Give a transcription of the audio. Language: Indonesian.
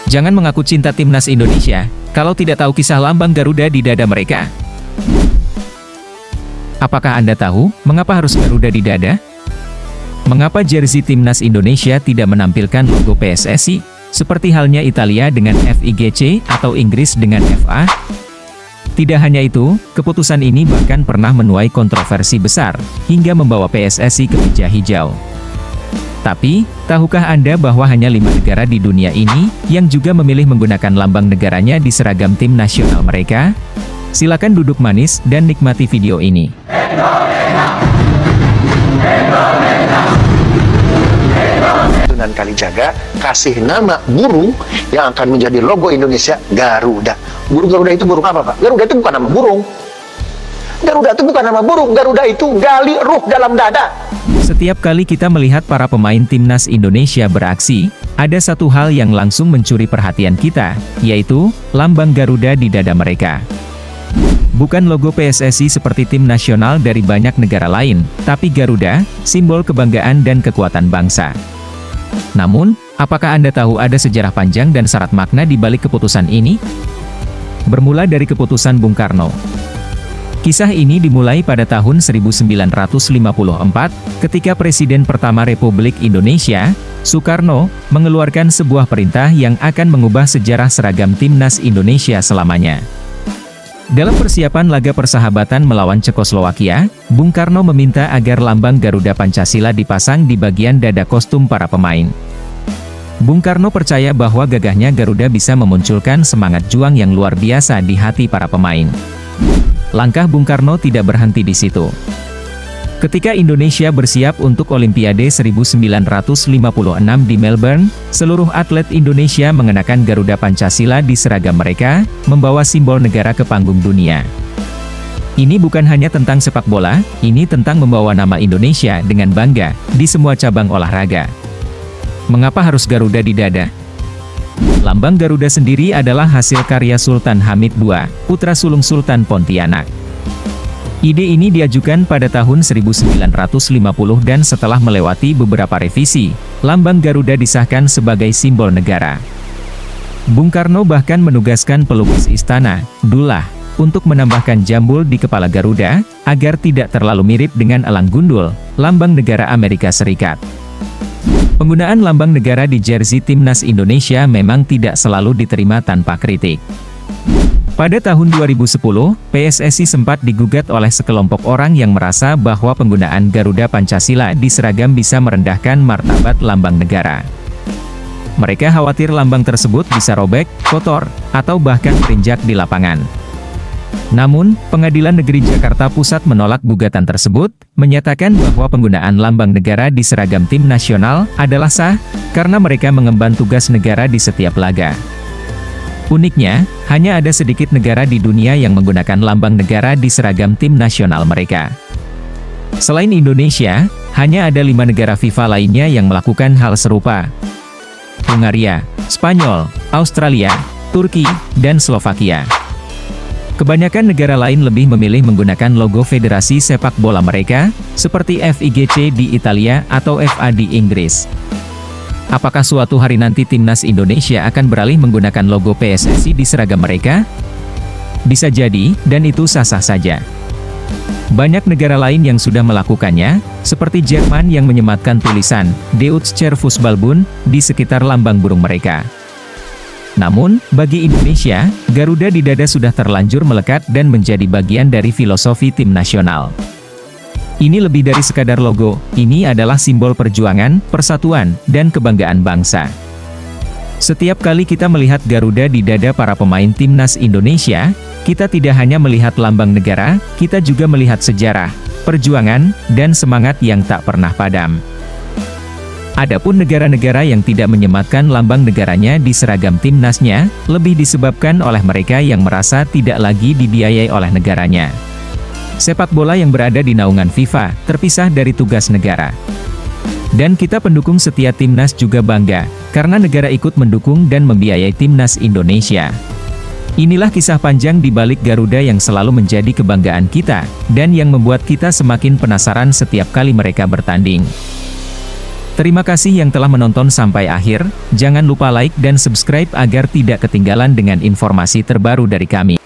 Jangan mengaku cinta timnas Indonesia, kalau tidak tahu kisah lambang Garuda di dada mereka. Apakah Anda tahu, mengapa harus Garuda di dada? Mengapa jersey timnas Indonesia tidak menampilkan logo PSSI, seperti halnya Italia dengan FIGC atau Inggris dengan FA? Tidak hanya itu, keputusan ini bahkan pernah menuai kontroversi besar, hingga membawa PSSI ke meja hijau. Tapi, tahukah Anda bahwa hanya 5 negara di dunia ini, yang juga memilih menggunakan lambang negaranya di seragam tim nasional mereka? Silakan duduk manis dan nikmati video ini. Dan Kalijaga kasih nama burung yang akan menjadi logo Indonesia, Garuda. Burung Garuda itu burung apa, Pak? Garuda itu bukan nama burung. Garuda itu bukan nama burung. Garuda itu gali ruh dalam dada. Setiap kali kita melihat para pemain timnas Indonesia beraksi, ada satu hal yang langsung mencuri perhatian kita, yaitu lambang Garuda di dada mereka. Bukan logo PSSI seperti tim nasional dari banyak negara lain, tapi Garuda, simbol kebanggaan dan kekuatan bangsa. Namun, apakah Anda tahu ada sejarah panjang dan syarat makna di balik keputusan ini? Bermula dari keputusan Bung Karno. Kisah ini dimulai pada tahun 1954, ketika Presiden pertama Republik Indonesia, Soekarno, mengeluarkan sebuah perintah yang akan mengubah sejarah seragam timnas Indonesia selamanya. Dalam persiapan laga persahabatan melawan Cekoslowakia, Bung Karno meminta agar lambang Garuda Pancasila dipasang di bagian dada kostum para pemain. Bung Karno percaya bahwa gagahnya Garuda bisa memunculkan semangat juang yang luar biasa di hati para pemain. Langkah Bung Karno tidak berhenti di situ. Ketika Indonesia bersiap untuk Olimpiade 1956 di Melbourne, seluruh atlet Indonesia mengenakan Garuda Pancasila di seragam mereka, membawa simbol negara ke panggung dunia. Ini bukan hanya tentang sepak bola, ini tentang membawa nama Indonesia dengan bangga, di semua cabang olahraga. Mengapa harus Garuda di dada? Lambang Garuda sendiri adalah hasil karya Sultan Hamid II, putra sulung Sultan Pontianak. Ide ini diajukan pada tahun 1950 dan setelah melewati beberapa revisi, lambang Garuda disahkan sebagai simbol negara. Bung Karno bahkan menugaskan pelukis istana, Dullah, untuk menambahkan jambul di kepala Garuda, agar tidak terlalu mirip dengan elang gundul, lambang negara Amerika Serikat. Penggunaan lambang negara di jersey timnas Indonesia memang tidak selalu diterima tanpa kritik. Pada tahun 2010, PSSI sempat digugat oleh sekelompok orang yang merasa bahwa penggunaan Garuda Pancasila di seragam bisa merendahkan martabat lambang negara. Mereka khawatir lambang tersebut bisa robek, kotor, atau bahkan terinjak di lapangan. Namun, Pengadilan Negeri Jakarta Pusat menolak gugatan tersebut, menyatakan bahwa penggunaan lambang negara di seragam tim nasional adalah sah, karena mereka mengemban tugas negara di setiap laga. Uniknya, hanya ada sedikit negara di dunia yang menggunakan lambang negara di seragam tim nasional mereka. Selain Indonesia, hanya ada 5 negara FIFA lainnya yang melakukan hal serupa. Hungaria, Spanyol, Australia, Turki, dan Slovakia. Kebanyakan negara lain lebih memilih menggunakan logo federasi sepak bola mereka, seperti FIGC di Italia atau FA di Inggris. Apakah suatu hari nanti timnas Indonesia akan beralih menggunakan logo PSSI di seragam mereka? Bisa jadi, dan itu sah-sah saja. Banyak negara lain yang sudah melakukannya, seperti Jerman yang menyematkan tulisan Deutscher Fußballbund di sekitar lambang burung mereka. Namun, bagi Indonesia, Garuda di dada sudah terlanjur melekat dan menjadi bagian dari filosofi tim nasional. Ini lebih dari sekadar logo, ini adalah simbol perjuangan, persatuan, dan kebanggaan bangsa. Setiap kali kita melihat Garuda di dada para pemain timnas Indonesia, kita tidak hanya melihat lambang negara, kita juga melihat sejarah, perjuangan, dan semangat yang tak pernah padam. Adapun negara-negara yang tidak menyematkan lambang negaranya di seragam timnasnya, lebih disebabkan oleh mereka yang merasa tidak lagi dibiayai oleh negaranya. Sepak bola yang berada di naungan FIFA, terpisah dari tugas negara. Dan kita pendukung setia timnas juga bangga, karena negara ikut mendukung dan membiayai timnas Indonesia. Inilah kisah panjang di balik Garuda yang selalu menjadi kebanggaan kita, dan yang membuat kita semakin penasaran setiap kali mereka bertanding. Terima kasih yang telah menonton sampai akhir, jangan lupa like dan subscribe agar tidak ketinggalan dengan informasi terbaru dari kami.